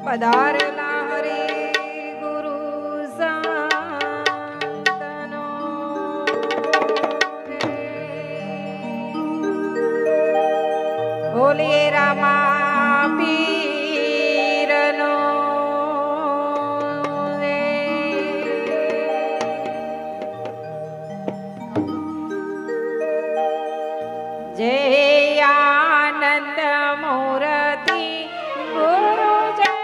પધારેલા હરિ ગુરુ સંતનો બોલીએ રામા પીરનો જય આનંદ મૂર્તિ ગુરુ જય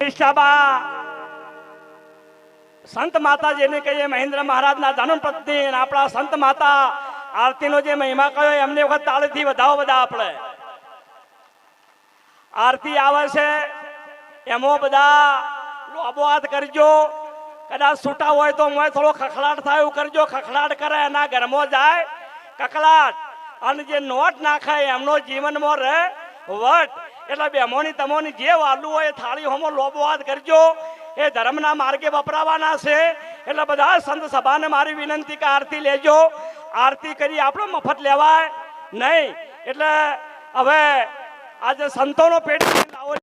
શિષ્યાબા સંત માતા જેને કહીએ મહેન્દ્ર મહારાજના જન્મ પત્ની અને આપણા સંત માતા આરતીનો જે મહિમા કયો એમને વખત તાળીથી વધાવો બધા આપણે આરતી આવે છે એમાં બધા લોબો હાથ કરજો કદાચ છૂટા હોય તો મોય થોડો ખખડાટ થાય એવું કરજો ખખડાટ કરે એના ઘરમાં જાય કકલાટ અને જે નોટ નાખાય એમનો જીવનમાં રહે વટ એટલે બેમોની તમોની જે વાલું હોય એ થાળી હોમો લોબો હાથ કરજો એ ધર્મના માર્ગે વપરાવાના છે એટલે બધા સંત સભાને મારી વિનંતી કે આરતી લેજો આરતી કરી આપણો મફત લેવાય નહીં એટલે હવે આજે સંતોનો પેટ લાવો